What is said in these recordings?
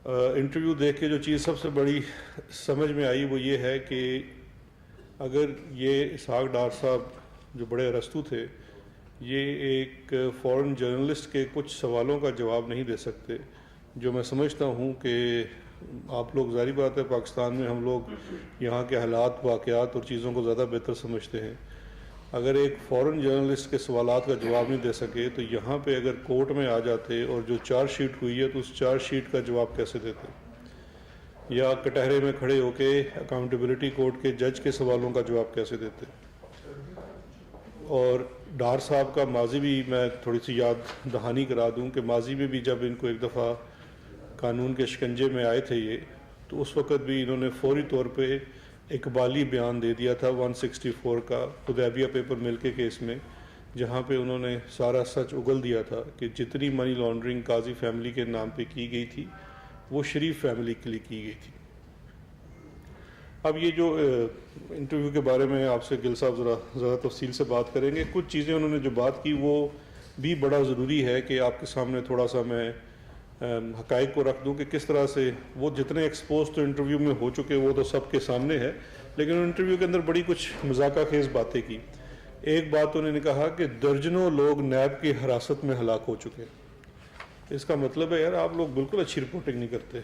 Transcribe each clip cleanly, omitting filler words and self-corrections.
Interview دیکھ کے جو چیز سب سے بڑی سمجھ میں آئی وہ یہ ہے کہ اگر یہ اسحاق ڈار صاحب جو بڑے ارسطو تھے یہ ایک فورن جرنلسٹ کے کچھ سوالوں کا جواب نہیں دے سکتے، جو میں سمجھتا ہوں کہ آپ لوگ ظاہری بات ہے پاکستان میں ہم لوگ یہاں کے حالات واقعات اور چیزوں کو زیادہ بہتر سمجھتے ہیں، اگر ایک فورن جرنلسٹ کے سوالات کا جواب نہیں دے سکے تو یہاں پہ اگر کورٹ میں آ جاتے اور جو چارج شیٹ ہوئی ہے تو اس چارج شیٹ کا جواب کیسے دیتے، یا کٹہرے میں کھڑے ہو کے اکاؤنٹیبلٹی کورٹ کے جج کے سوالوں کا جواب کیسے دیتے۔ اور ڈار صاحب کا ماضی بھی میں تھوڑی سی یاد دہانی کرا دوں کہ ماضی میں بھی جب ان کو ایک دفعہ قانون کے شکنجے میں آئے تھے یہ، تو اس وقت بھی انہوں نے فوری طور پہ اقبالی بیان دے دیا تھا 164 کا حدیبیہ پیپر مل کے کیس میں، جہاں پہ انہوں نے سارا سچ اگل دیا تھا کہ جتنی منی لانڈرنگ قاضی فیملی کے نام پہ کی گئی تھی وہ شریف فیملی کے لیے کی گئی تھی۔ اب یہ جو انٹرویو کے بارے میں آپ سے گل صاحب ذرا تفصیل سے بات کریں گے، کچھ چیزیں انہوں نے جو بات کی وہ بھی بڑا ضروری ہے کہ آپ کے سامنے تھوڑا سا میں حقائق کو رکھ دوں کہ کس طرح سے وہ جتنے ایکسپوز تو انٹرویو میں ہو چکے وہ تو سب کے سامنے ہے، لیکن انٹرویو کے اندر بڑی کچھ مذاقہ خیز باتیں کی۔ ایک بات انہوں نے کہا کہ درجنوں لوگ نیب کی حراست میں ہلاک ہو چکے ہیں۔ اس کا مطلب ہے یار آپ لوگ بالکل اچھی رپورٹنگ نہیں کرتے،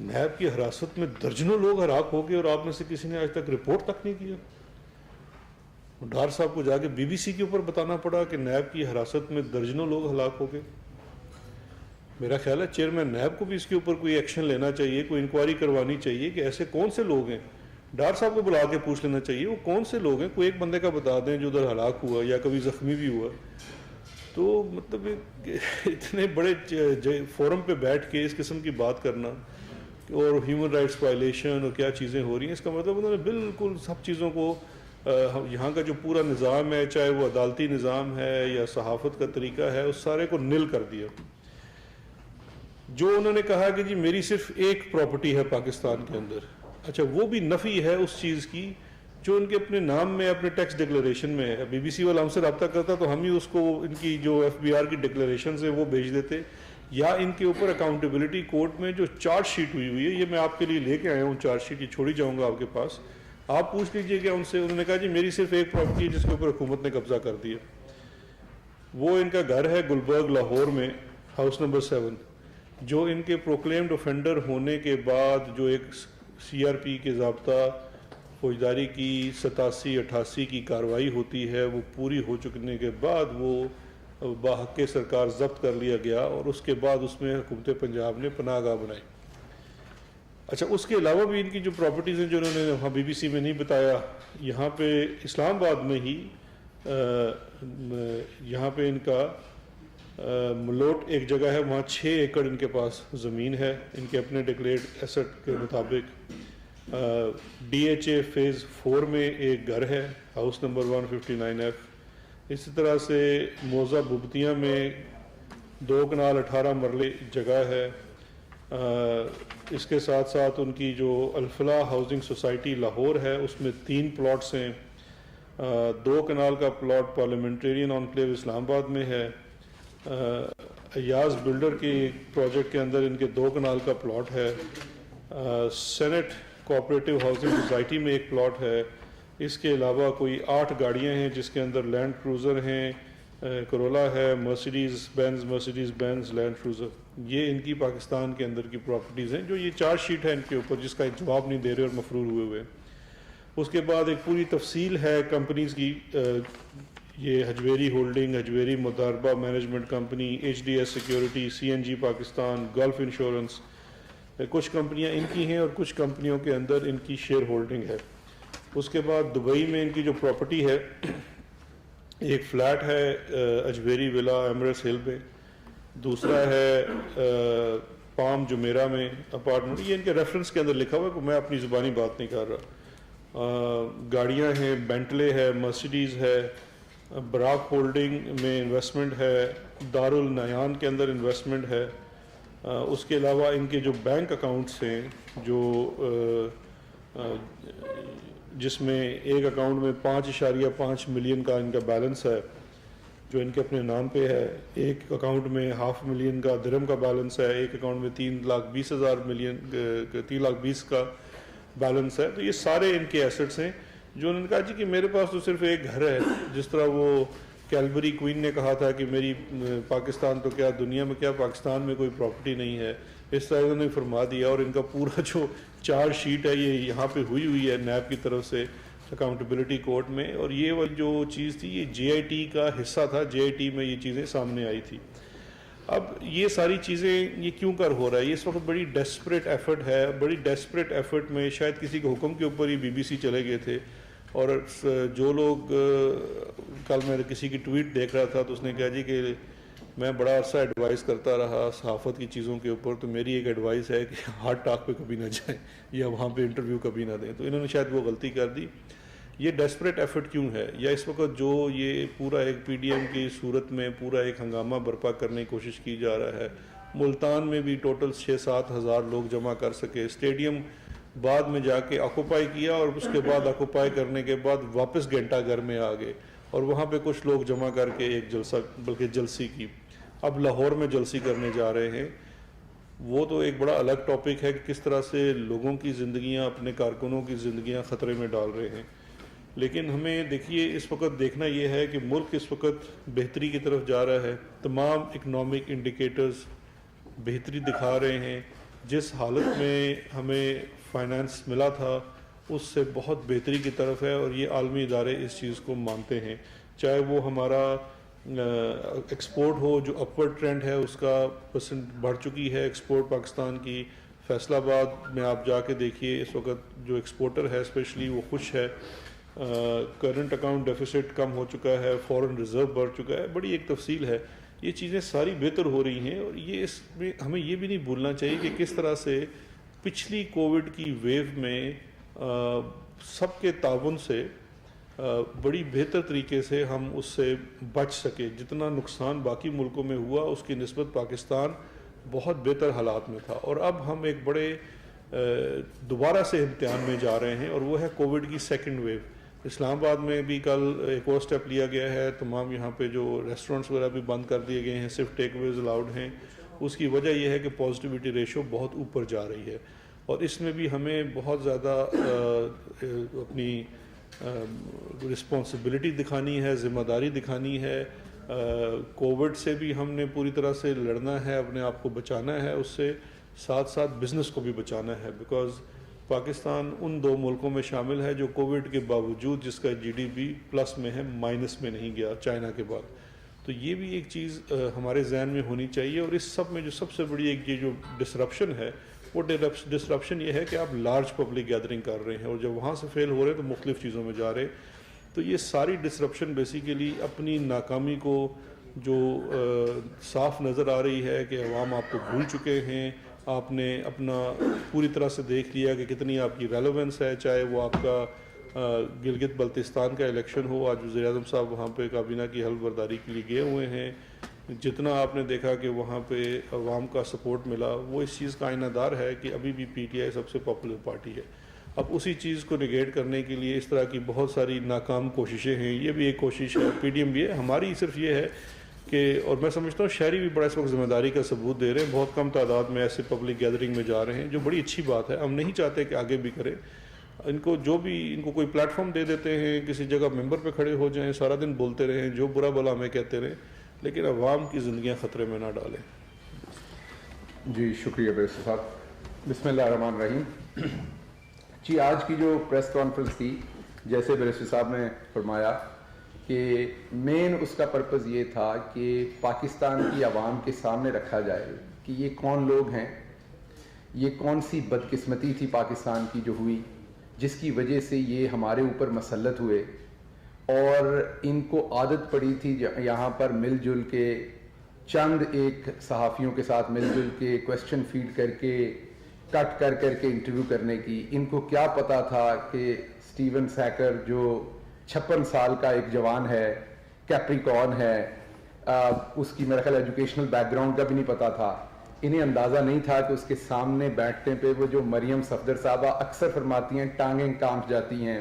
نیب کی حراست میں درجنوں لوگ ہلاک ہو گئے اور آپ میں سے کسی نے آج تک رپورٹ تک نہیں کیا۔ ڈار صاحب کو جا کے بی بی سی کے اوپر بتانا پڑا کہ نیب کی حراست میں درجنوں لوگ ہلاک ہو گئے۔ میرا خیال ہے چیئرمین نیب کو بھی اس کے اوپر کوئی ایکشن لینا چاہیے، کوئی انکوائری کروانی چاہیے کہ ایسے کون سے لوگ ہیں۔ ڈار صاحب کو بلا کے پوچھ لینا چاہیے وہ کون سے لوگ ہیں، کوئی ایک بندے کا بتا دیں جو ادھر ہلاک ہوا یا کبھی زخمی بھی ہوا۔ تو مطلب اتنے بڑے فورم پہ بیٹھ کے اس قسم کی بات کرنا اور ہیومن رائٹس وائلیشن اور کیا چیزیں ہو رہی ہیں، اس کا مطلب انہوں نے بالکل سب چیزوں کو یہاں کا جو پورا نظام ہے، چاہے وہ عدالتی نظام ہے یا صحافت کا طریقہ ہے، اس سارے کو نل کر دیا۔ جو انہوں نے کہا کہ جی میری صرف ایک پراپرٹی ہے پاکستان کے اندر، اچھا وہ بھی نفی ہے اس چیز کی جو ان کے اپنے نام میں اپنے ٹیکس ڈکلیریشن میں ہے۔ بی بی سی والا ہم سے رابطہ کرتا تو ہم ہی اس کو ان کی جو ایف بی آر کی ڈکلیریشنز ہیں وہ بھیج دیتے، یا ان کے اوپر اکاؤنٹیبلٹی کورٹ میں جو چارج شیٹ ہوئی ہے، یہ میں آپ کے لیے لے کے آیا ہوں چارج شیٹ، یہ چھوڑی جاؤں گا آپ کے پاس، آپ پوچھ لیجئے کہ ان سے۔ انہوں نے کہا جی میری صرف ایک پراپرٹی ہے جس کے اوپر حکومت نے قبضہ کر دیا، وہ ان کا گھر ہے گلبرگ لاہور میں، ہاؤس نمبر 7، جو ان کے پروکلیمڈ اوفینڈر ہونے کے بعد جو ایک سی آر پی کے ضابطہ فوجداری کی 87-88 کی کارروائی ہوتی ہے، وہ پوری ہو چکنے کے بعد وہ باحق سرکار ضبط کر لیا گیا، اور اس کے بعد اس میں حکومت پنجاب نے پناہ گاہ بنائی۔ اچھا اس کے علاوہ بھی ان کی جو پراپرٹیز ہیں جو انہوں نے وہاں بی بی سی میں نہیں بتایا، یہاں پہ اسلام آباد میں ہی یہاں پہ ان کا ملوٹ ایک جگہ ہے، وہاں 6 ایکڑ ان کے پاس زمین ہے ان کے اپنے ڈکلیئرڈ ایسٹ کے مطابق۔ ڈی ایچ اے فیز 4 میں ایک گھر ہے، ہاؤس نمبر 159F۔ اسی طرح سے موزہ ببتیاں میں 2 کنال 18 مرلے جگہ ہے۔ اس کے ساتھ ساتھ ان کی جو الفلاح ہاؤسنگ سوسائٹی لاہور ہے اس میں 3 پلاٹس ہیں، 2 کنال کا پلاٹ پارلیمنٹرین انکلیو اسلام آباد میں ہے، ایاز بلڈر کی پروجیکٹ کے اندر ان کے 2 کنال کا پلاٹ ہے، سینٹ کوآپریٹو ہاؤسنگ سوسائٹی میں ایک پلاٹ ہے۔ اس کے علاوہ کوئی 8 گاڑیاں ہیں جس کے اندر لینڈ کروزر ہیں، کرولا ہے، مرسیڈیز بینز لینڈ کروزر، یہ ان کی پاکستان کے اندر کی پراپرٹیز ہیں جو یہ چارج شیٹ ہے ان کے اوپر جس کا جواب نہیں دے رہے اور مفرور ہوئے۔ اس کے بعد ایک پوری تفصیل ہے کمپنیز کی، یہ Hajveri holding, Hajveri Mudaraba management company, H D S security, C N G Pakistan, Gulf insurance, کچھ کمپنیاں ان کی ہیں اور کچھ کمپنیوں کے اندر ان کی شیئر ہولڈنگ ہے۔ اس کے بعد دبئی میں ان کی جو پراپرٹی ہے، ایک فلیٹ ہے اجویری ولا ایمریٹس ہل میں، دوسرا ہے پام جمیرہ میں اپارٹمنٹ، یہ ان کے ریفرنس کے اندر لکھا ہوا ہے کہ میں اپنی زبانی بات نہیں کر رہا۔ گاڑیاں ہیں، بینٹلے ہے، مرسیڈیز ہے، براک ہولڈنگ میں انویسٹمنٹ ہے، دارالنیان کے اندر انویسٹمنٹ ہے۔ اس کے علاوہ ان کے جو بینک اکاؤنٹس ہیں جو جس میں ایک اکاؤنٹ میں 5.5 ملین کا ان کا بیلنس ہے، جو ان کے اپنے نام پہ ہے. ایک اکاؤنٹ میں 500,000 کا درہم کا بیلنس ہے, ایک اکاؤنٹ میں 3,20,000 کا بیلنس ہے. تو یہ سارے ان کے ایسٹس ہیں جو انہوں نے کہا جی کہ میرے پاس تو صرف ایک گھر ہے, جس طرح وہ کیلبری کوئین نے کہا تھا کہ میری پاکستان تو کیا دنیا میں کیا پاکستان میں کوئی پراپرٹی نہیں ہے, اس طرح انہوں نے فرما دیا. اور ان کا پورا جو چارج شیٹ ہے یہ یہاں پہ ہوئی ہے نیب کی طرف سے اکاؤنٹیبلٹی کورٹ میں, اور یہ جو چیز تھی یہ جے آئی ٹی کا حصہ تھا, جے آئی ٹی میں یہ چیزیں سامنے آئی تھی. اب یہ ساری چیزیں یہ کیوں کر ہو رہا ہے, یہ اس وقت بڑی ڈیسپریٹ ایفرٹ ہے. بڑی ڈیسپریٹ ایفرٹ میں شاید کسی کے حکم کے اوپر ہی بی بی سی چلے گئے تھے, اور جو لوگ کل میں کسی کی ٹویٹ دیکھ رہا تھا تو اس نے کہا جی کہ میں بڑا عرصہ ایڈوائز کرتا رہا صحافت کی چیزوں کے اوپر, تو میری ایک ایڈوائز ہے کہ ہارٹ ٹاک پہ کبھی نہ جائیں یا وہاں پہ انٹرویو کبھی نہ دیں. تو انہوں نے شاید وہ غلطی کر دی. یہ ڈیسپریٹ ایفرٹ کیوں ہے, یا اس وقت جو یہ پورا ایک پی ڈی ایم کی صورت میں پورا ایک ہنگامہ برپا کرنے کی کوشش کی جا رہا ہے. ملتان میں بھی ٹوٹل 6-7 ہزار لوگ جمع کر سکے, اسٹیڈیم بعد میں جا کے آکوپائی کیا, اور اس کے بعد آکوپائی کرنے کے بعد واپس گھنٹہ گھر میں آ گئے, اور وہاں پہ کچھ لوگ جمع کر کے ایک جلسہ بلکہ جلسی کی. اب لاہور میں جلسی کرنے جا رہے ہیں. وہ تو ایک بڑا الگ ٹاپک ہے کہ کس طرح سے لوگوں کی زندگیاں, اپنے کارکنوں کی زندگیاں خطرے میں ڈال رہے ہیں. لیکن ہمیں دیکھیے اس وقت دیکھنا یہ ہے کہ ملک اس وقت بہتری کی طرف جا رہا ہے. تمام اکنامک انڈیکیٹرز بہتری دکھا رہے ہیں. جس حالت میں ہمیں فائنانس ملا تھا اس سے بہت بہتری کی طرف ہے, اور یہ عالمی ادارے اس چیز کو مانتے ہیں. چاہے وہ ہمارا ایکسپورٹ ہو, جو اپورڈ ٹرینڈ ہے اس کا پرسنٹ بڑھ چکی ہے ایکسپورٹ پاکستان کی. فیصل آباد میں آپ جا کے دیکھیے اس وقت جو ایکسپورٹر ہے اسپیشلی وہ خوش ہے. کرنٹ اکاؤنٹ ڈیفیسٹ کم ہو چکا ہے, فورن ریزرو بڑھ چکا ہے. بڑی ایک تفصیل ہے, یہ چیزیں ساری بہتر ہو رہی ہیں. اور یہ اس میں ہمیں یہ بھی نہیں بھولنا چاہیے کہ کس طرح سے پچھلی کووڈ کی ویو میں سب کے تعاون سے بڑی بہتر طریقے سے ہم اس سے بچ سکے. جتنا نقصان باقی ملکوں میں ہوا اس کی نسبت پاکستان بہت بہتر حالات میں تھا. اور اب ہم ایک بڑے دوبارہ سے امتحان میں جا رہے ہیں, اور وہ ہے کووڈ کی سیکنڈ ویو. اسلام آباد میں بھی کل ایک اور اسٹیپ لیا گیا ہے, تمام یہاں پہ جو ریسٹورنٹس وغیرہ بھی بند کر دیے گئے ہیں, صرف ٹیک اویز الاؤڈ ہیں. اس کی وجہ یہ ہے کہ پازیٹیوٹی ریشو بہت اوپر جا رہی ہے, اور اس میں بھی ہمیں بہت زیادہ اپنی رسپانسبلٹی دکھانی ہے, ذمہ داری دکھانی ہے. کووڈ سے بھی ہم نے پوری طرح سے لڑنا ہے, اپنے آپ کو بچانا ہے, اس سے ساتھ ساتھ بزنس کو بھی بچانا ہے. بیکاز پاکستان ان 2 ملکوں میں شامل ہے جو کووڈ کے باوجود جس کا جی ڈی پی پلس میں ہے, مائنس میں نہیں گیا چائنا کے بعد. تو یہ بھی ایک چیز ہمارے ذہن میں ہونی چاہیے. اور اس سب میں جو سب سے بڑی ایک یہ جو ڈسرپشن ہے وہ ڈسرپشن یہ ہے کہ آپ لارج پبلک گیدرنگ کر رہے ہیں, اور جب وہاں سے فیل ہو رہے ہیں تو مختلف چیزوں میں جا رہے ہیں. تو یہ ساری ڈسرپشن بیسیکلی اپنی ناکامی کو جو صاف نظر آ رہی ہے کہ عوام آپ کو بھول چکے ہیں, آپ نے اپنا پوری طرح سے دیکھ لیا کہ کتنی آپ کی ریلیونس ہے. چاہے وہ آپ کا گلگت بلتستان کا الیکشن ہو, آج وزیر اعظم صاحب وہاں پہ کابینہ کی حلف برداری کے لیے گئے ہوئے ہیں, جتنا آپ نے دیکھا کہ وہاں پہ عوام کا سپورٹ ملا وہ اس چیز کا آئینہ دار ہے کہ ابھی بھی پی ٹی آئی سب سے پاپولر پارٹی ہے. اب اسی چیز کو نگیٹ کرنے کے لیے اس طرح کی بہت ساری ناکام کوششیں ہیں. یہ بھی ایک کوشش ہے, پی ڈی ایم بھی ہے. ہماری صرف یہ ہے کہ, اور میں سمجھتا ہوں شہری بھی بڑا اس وقت ذمہ داری کا ثبوت دے رہے ہیں, بہت کم تعداد میں ایسے پبلک گیدرنگ میں جا رہے ہیں, جو بڑی اچھی بات ہے. ہم نہیں چاہتے کہ آگے بھی کریں. ان کو کوئی پلیٹ فارم دے دیتے ہیں, کسی جگہ ممبر پہ کھڑے ہو جائیں, سارا دن بولتے رہیں, جو برا بلا ہمیں کہتے رہیں, لیکن عوام کی زندگیاں خطرے میں نہ ڈالیں. جی شکریہ بیرسٹر صاحب. بسم اللہ الرحمن الرحیم. جی آج کی جو پریس کانفرنس تھی, جیسے بیرسٹر صاحب نے فرمایا کہ مین اس کا پرپز یہ تھا کہ پاکستان کی عوام کے سامنے رکھا جائے کہ یہ کون لوگ ہیں, یہ کون سی بدقسمتی تھی پاکستان کی جو ہوئی, جس کی وجہ سے یہ ہمارے اوپر مسلط ہوئے, اور ان کو عادت پڑی تھی یہاں پر مل جل کے چند ایک صحافیوں کے ساتھ مل جل کے کویسچن فیڈ کر کے کٹ کر کے انٹرویو کرنے کی. ان کو کیا پتا تھا کہ سٹیون سیکر جو 56 سال کا ایک جوان ہے, کیپریکارن ہے, اس کی میرا خیال ایجوکیشنل بیک گراؤنڈ کا بھی نہیں پتا تھا. انہیں اندازہ نہیں تھا کہ اس کے سامنے بیٹھنے پہ وہ جو مریم صفدر صاحبہ اکثر فرماتی ہیں ٹانگیں کانپ جاتی ہیں,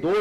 2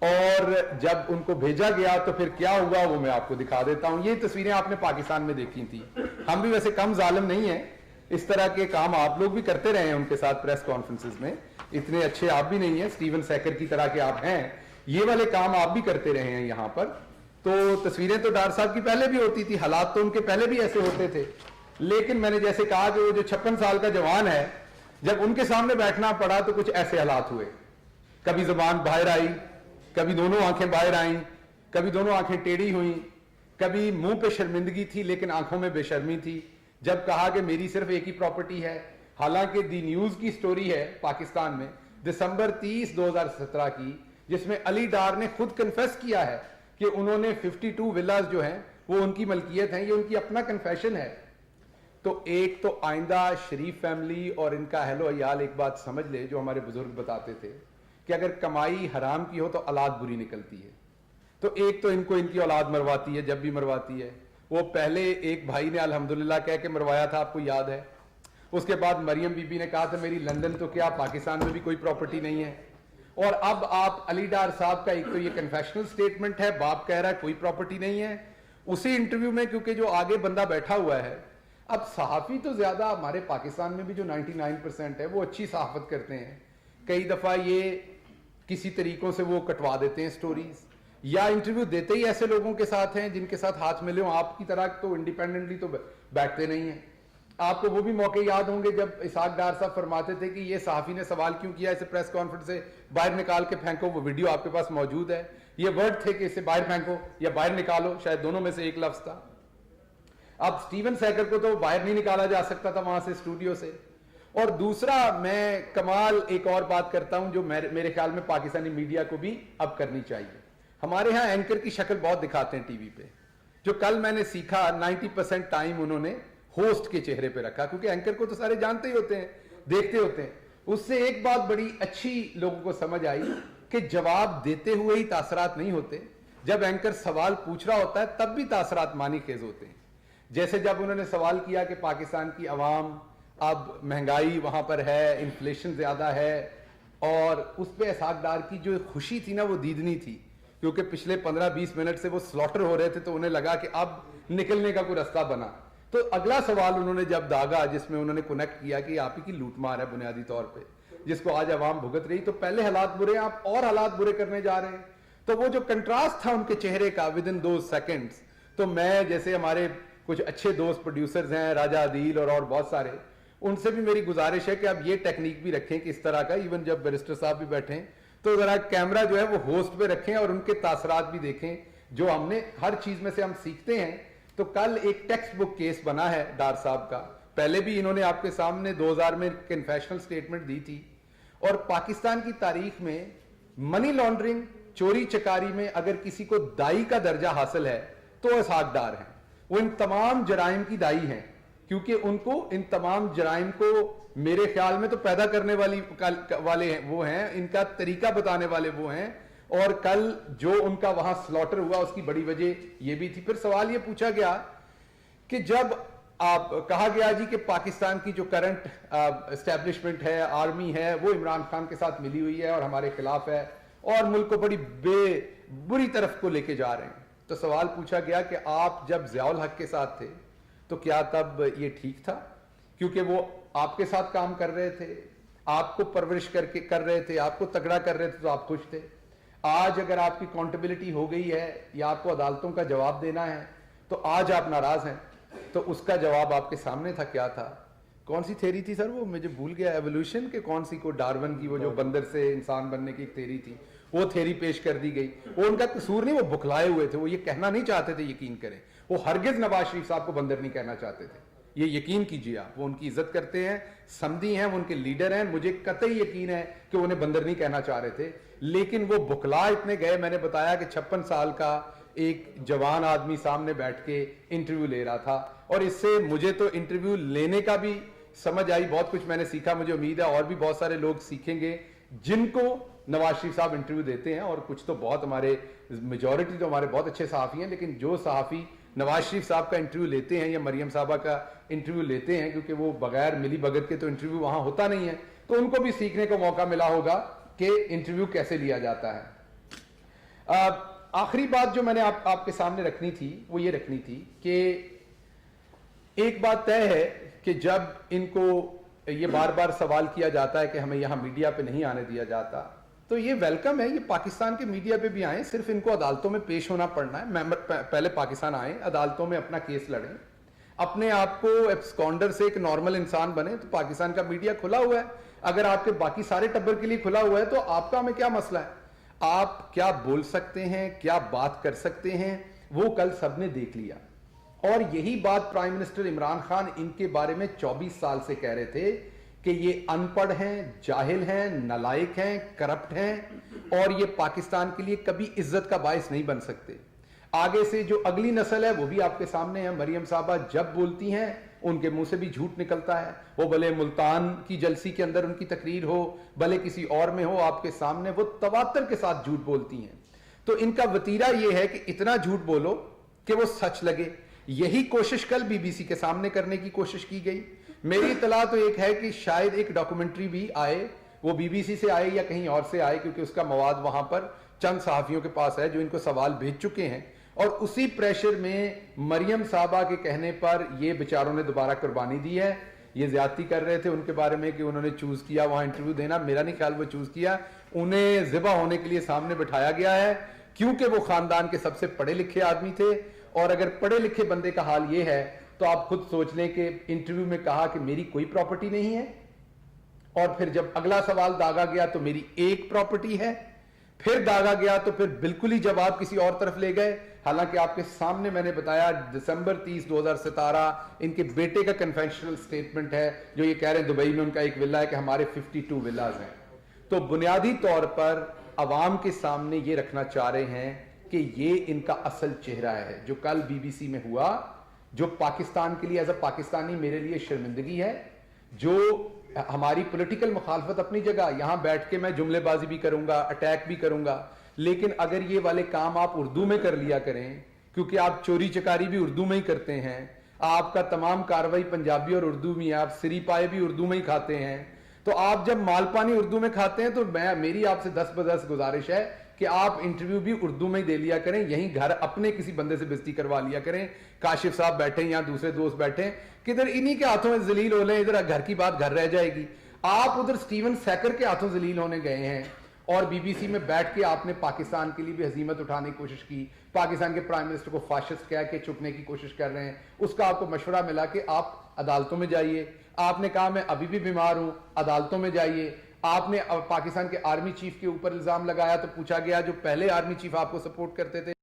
اور جب ان کو بھیجا گیا تو پھر کیا ہوا وہ میں آپ کو دکھا دیتا ہوں. یہ تصویریں آپ نے پاکستان میں دیکھی تھی. ہم بھی ویسے کم ظالم نہیں ہیں, اس طرح کے کام آپ لوگ بھی کرتے رہے ہیں ان کے ساتھ پریس کانفرنسز میں, اتنے اچھے آپ بھی نہیں ہیں, اسٹیون سیکر کی طرح کے آپ ہیں, یہ والے کام آپ بھی کرتے رہے ہیں یہاں پر. تو تصویریں تو ڈار صاحب کی پہلے بھی ہوتی تھی, حالات تو ان کے پہلے بھی ایسے ہوتے تھے, لیکن میں نے جیسے کہا کہ وہ جو 56 سال کا جوان ہے, جب ان کے سامنے بیٹھنا پڑا تو کچھ ایسے حالات ہوئے. کبھی زبان باہر آئی, کبھی دونوں آنکھیں باہر آئیں, کبھی دونوں آنکھیں ٹیڑھی ہوئیں, کبھی منہ پہ شرمندگی تھی لیکن آنکھوں میں بے شرمی تھی. جب کہا کہ میری صرف ایک ہی پراپرٹی ہے, حالانکہ دی نیوز کی سٹوری ہے پاکستان میں دسمبر 30 2017 کی, جس میں علی ڈار نے خود کنفیس کیا ہے کہ انہوں نے 52 ولاز جو ہیں وہ ان کی ملکیت ہیں, یہ ان کی اپنا کنفیشن ہے. تو ایک تو آئندہ شریف فیملی اور ان کا اہل و عیال ایک بات سمجھ لے جو ہمارے بزرگ بتاتے تھے کہ اگر کمائی حرام کی ہو تو اولاد بری نکلتی ہے. تو ایک تو ان کو ان کی اولاد مرواتی ہے, جب بھی مرواتی ہے. وہ پہلے ایک بھائی نے الحمدللہ کہہ کے مروایا تھا, آپ کو یاد ہے. اس کے بعد مریم بی بی نے کہا تھا میری لندن تو کیا پاکستان میں بھی کوئی پراپرٹی نہیں ہے. اور اب آپ علی ڈار صاحب کا ایک تو یہ کنفیشنل سٹیٹمنٹ ہے, باپ کہہ رہا ہے کوئی پراپرٹی نہیں ہے. اسی انٹرویو میں کیونکہ جو آگے بندہ بیٹھا ہوا ہے, اب صحافی تو زیادہ ہمارے پاکستان میں بھی جو 99% ہے وہ اچھی صحافت کرتے ہیں, کئی دفعہ یہ کسی طریقوں سے وہ کٹوا دیتے ہیں سٹوریز, یا انٹرویو دیتے ہی ایسے لوگوں کے ساتھ ہیں جن کے ساتھ ہاتھ ملے ہوں. آپ کی طرح تو انڈیپینڈنٹلی تو بیٹھتے نہیں ہیں. آپ کو وہ بھی موقع یاد ہوں گے جب اسحاق ڈار صاحب فرماتے تھے کہ یہ صحافی نے سوال کیوں کیا, اسے پریس کانفرنس سے باہر نکال کے پھینکو. وہ ویڈیو آپ کے پاس موجود ہے. یہ ورڈ تھے کہ اسے باہر پھینکو یا باہر نکالو, شاید دونوں میں سے ایک لفظ تھا. اب اسٹیون سیکر کو تو باہر نہیں نکالا جا سکتا تھا وہاں سے, اسٹوڈیو سے. اور دوسرا میں کمال ایک اور بات کرتا ہوں جو میرے خیال میں پاکستانی میڈیا کو بھی اب کرنی چاہیے. ہمارے ہاں اینکر کی شکل بہت دکھاتے ہیں ٹی وی پہ, جو کل میں نے سیکھا 90% ٹائم انہوں نے ہوسٹ کے چہرے پہ رکھا, کیونکہ اینکر کو تو سارے جانتے ہی ہوتے ہیں, دیکھتے ہوتے ہیں. اس سے ایک بات بڑی اچھی لوگوں کو سمجھ آئی کہ جواب دیتے ہوئے ہی تاثرات نہیں ہوتے, جب اینکر سوال پوچھ رہا ہوتا ہے تب بھی تاثرات معنی خیز ہوتے ہیں. جیسے جب انہوں نے سوال کیا کہ پاکستان کی عوام اب مہنگائی وہاں پر ہے, انفلیشن زیادہ ہے, اور اس پہ اسحاق ڈار کی جو خوشی تھی نا وہ دیدنی تھی, کیونکہ پچھلے 15-20 منٹ سے وہ سلوٹر ہو رہے تھے تو انہیں لگا کہ اب نکلنے کا کوئی رستہ بنا. تو اگلا سوال انہوں نے جب داغا جس میں انہوں نے کنیکٹ کیا کہ آپ ہی کی لوٹ مار ہے بنیادی طور پہ, جس کو آج عوام بھگت رہی, تو پہلے حالات برے ہیں, آپ اور حالات برے کرنے جا رہے ہیں. تو وہ جو کنٹراسٹ تھا ان کے چہرے کا ود ان دوز سیکنڈز, تو میں جیسے ہمارے کچھ اچھے دوست پروڈیوسرز ہیں, راجہ عدیل اور بہت سارے, ان سے بھی میری گزارش ہے کہ آپ یہ ٹیکنیک بھی رکھیں کہ اس طرح کا, ایون جب بیرسٹر صاحب بھی بیٹھیں تو ذرا کیمرہ جو ہے وہ ہوسٹ پہ رکھیں اور ان کے تاثرات بھی دیکھیں, جو ہم نے ہر چیز میں سے ہم سیکھتے ہیں. تو کل ایک ٹیکسٹ بک کیس بنا ہے ڈار صاحب کا, پہلے بھی انہوں نے آپ کے سامنے 2000 میں کنفیشنل سٹیٹمنٹ دی تھی. اور پاکستان کی تاریخ میں منی لانڈرنگ, چوری چکاری میں اگر کسی کو دائی کا درجہ حاصل ہے تو اسحاق ڈار ہیں. وہ ان تمام جرائم کی دائی ہیں, کیونکہ ان کو ان تمام جرائم کو میرے خیال میں تو پیدا کرنے والے ہیں وہ ہیں, ان کا طریقہ بتانے والے وہ ہیں. اور کل جو ان کا وہاں سلوٹر ہوا اس کی بڑی وجہ یہ بھی تھی. پھر سوال یہ پوچھا گیا کہ جب آپ کہا گیا جی کہ پاکستان کی جو کرنٹ اسٹیبلشمنٹ ہے, آرمی ہے, وہ عمران خان کے ساتھ ملی ہوئی ہے اور ہمارے خلاف ہے اور ملک کو بڑی بری طرف کو لے کے جا رہے ہیں. تو سوال پوچھا گیا کہ آپ جب ضیاء الحق کے ساتھ تھے تو کیا تب یہ ٹھیک تھا, کیونکہ وہ آپ کے ساتھ کام کر رہے تھے, آپ کو پرورش کر رہے تھے, آپ کو تگڑا کر رہے تھے, تو آپ خوش تھے. آج اگر آپ کی اکاؤنٹیبلٹی ہو گئی ہے یا آپ کو عدالتوں کا جواب دینا ہے تو آج آپ ناراض ہیں. تو اس کا جواب آپ کے سامنے تھا, کیا تھا, کون سی تھیری تھی سر, وہ مجھے بھول گیا, ایوولوشن کے کون سی کو ڈارون کی, وہ جو بندر سے انسان بننے کی ایک تھیری تھی, وہ تھیری پیش کر دی گئی. وہ ان کا قصور نہیں, وہ بکھلائے ہوئے تھے, وہ یہ کہنا نہیں چاہتے تھے, یقین کریں, وہ ہرگز نواز شریف صاحب کو بندر نہیں کہنا چاہتے تھے, یہ یقین کیجیے آپ. وہ ان کی عزت کرتے ہیں, سمدھی ہیں, وہ ان کے لیڈر ہیں, مجھے قطعی یقین ہے کہ انہیں بندر نہیں کہنا چاہ رہے تھے, لیکن وہ بکلا اتنے گئے. میں نے بتایا کہ 56 سال کا ایک جوان آدمی سامنے بیٹھ کے انٹرویو لے رہا تھا, اور اس سے مجھے تو انٹرویو لینے کا بھی سمجھ آئی, بہت کچھ میں نے سیکھا. مجھے امید ہے اور بھی بہت سارے لوگ سیکھیں گے جن کو نواز شریف صاحب انٹرویو دیتے ہیں, اور کچھ تو بہت ہمارے میجورٹی تو ہمارے بہت اچھے صحافی ہیں, لیکن جو صحافی نواز شریف صاحب کا انٹرویو لیتے ہیں یا مریم صاحبہ کا انٹرویو لیتے ہیں, کیونکہ وہ بغیر ملی بھگت کے تو انٹرویو وہاں ہوتا نہیں ہے, تو ان کو بھی سیکھنے کو موقع ملا ہوگا کہ انٹرویو کیسے لیا جاتا ہے. آخری بات جو میں نے آپ کے سامنے رکھنی تھی وہ یہ رکھنی تھی کہ ایک بات طے ہے کہ جب ان کو یہ بار بار سوال کیا جاتا ہے کہ ہمیں یہاں میڈیا پہ نہیں آنے دیا جاتا، تو یہ ویلکم ہے، یہ پاکستان کے میڈیا پہ بھی آئیں، صرف ان کو عدالتوں میں پیش ہونا پڑنا ہے، پہلے پاکستان آئیں، عدالتوں میں اپنا کیس لڑیں، اپنے آپ کو ایبسکونڈر سے ایک نارمل انسان بنے، تو پاکستان کا میڈیا کھلا ہوا ہے، اگر آپ کے باقی سارے ٹبر کے لیے کھلا ہوا ہے تو آپ کا ہمیں کیا مسئلہ ہے؟ آپ کیا بول سکتے ہیں، کیا بات کر سکتے ہیں، وہ کل سب نے دیکھ لیا، اور یہی بات پرائم منسٹر عمران خان ان کے بارے میں 24 سال سے کہہ رہے تھے کہ یہ ان پڑھ ہیں، جاہل ہیں، نالائق ہیں، کرپٹ ہیں، اور یہ پاکستان کے لیے کبھی عزت کا باعث نہیں بن سکتے۔ آگے سے جو اگلی نسل ہے وہ بھی آپ کے سامنے ہے، مریم صاحبہ جب بولتی ہیں ان کے منہ سے بھی جھوٹ نکلتا ہے، وہ بھلے ملتان کی جلسی کے اندر ان کی تقریر ہو، بھلے کسی اور میں ہو، آپ کے سامنے وہ تواتر کے ساتھ جھوٹ بولتی ہیں۔ تو ان کا وتیرہ یہ ہے کہ اتنا جھوٹ بولو کہ وہ سچ لگے۔ یہی کوشش کل بی بی سی کے سامنے کرنے کی کوشش کی گئی۔ میری اطلاع تو ایک ہے کہ شاید ایک ڈاکومنٹری بھی آئے، وہ بی بی سی سے آئے یا کہیں اور سے آئے، کیونکہ اس کا مواد وہاں پر چند صحافیوں کے پاس ہے جو ان کو سوال بھیج چکے ہیں، اور اسی پریشر میں مریم صاحبہ کے کہنے پر یہ بیچاروں نے دوبارہ قربانی دی ہے۔ یہ زیادتی کر رہے تھے ان کے بارے میں کہ انہوں نے چوز کیا وہاں انٹرویو دینا، میرا نہیں خیال وہ چوز کیا، انہیں ذبح ہونے کے لیے سامنے بٹھایا گیا ہے، کیونکہ وہ خاندان کے سب سے پڑھے لکھے آدمی تھے، اور اگر پڑھے لکھے بندے کا حال یہ ہے تو آپ خود سوچ لیں کہ انٹرویو میں کہا کہ میری کوئی پراپرٹی نہیں ہے، اور پھر جب اگلا سوال داغا گیا تو میری ایک پراپرٹی ہے، پھر داغا گیا تو پھر بالکل ہی جواب کسی اور طرف لے گئے، حالانکہ آپ کے سامنے میں نے بتایا دسمبر 30 2017 ان کے بیٹے کا کنفیشنل سٹیٹمنٹ ہے جو یہ کہہ رہے ہیں دبئی میں ان کا ایک ولا ہے کہ ہمارے 52 ولاز ہیں۔ تو بنیادی طور پر عوام کے سامنے یہ رکھنا چاہ رہے ہیں کہ یہ ان کا اصل چہرہ ہے، جو کل بی بی سی میں ہوا، جو پاکستان کے لیے ایز اے پاکستانی میرے لیے شرمندگی ہے، جو ہماری پولیٹیکل مخالفت اپنی جگہ، یہاں بیٹھ کے میں جملے بازی بھی کروں گا، اٹیک بھی کروں گا، لیکن اگر یہ والے کام آپ اردو میں کر لیا کریں، کیونکہ آپ چوری چکاری بھی اردو میں ہی کرتے ہیں، آپ کا تمام کاروائی پنجابی اور اردو میں، آپ سری پائے بھی اردو میں ہی کھاتے ہیں، تو آپ جب مال پانی اردو میں کھاتے ہیں تو میری آپ سے 10 بدس گزارش ہے کہ آپ انٹرویو بھی اردو میں ہی دے لیا کریں، یہیں گھر اپنے کسی بندے سے بےزتی کروا لیا کریں، کاشف صاحب بیٹھے یا دوسرے دوست بیٹھے، کدھر انہی کے ہاتھوں میں ذلیل ہو لیں، ادھر گھر کی بات گھر رہ جائے گی۔ آپ ادھر سٹیون سیکر کے ہاتھوں ذلیل ہونے گئے ہیں، اور بی بی سی میں بیٹھ کے آپ نے پاکستان کے لیے بھی ہزیمت اٹھانے کی کوشش کی، پاکستان کے پرائم منسٹر کو فاشسٹ کہہ کے چھپنے کی کوشش کر رہے ہیں، اس کا آپ کو مشورہ ملا کہ آپ عدالتوں میں جائیے، آپ نے کہا میں ابھی بھی بیمار ہوں، عدالتوں میں جائیے، آپ نے پاکستان کے آرمی چیف کے اوپر الزام لگایا تو پوچھا گیا جو پہلے آرمی چیف آپ کو سپورٹ کرتے تھے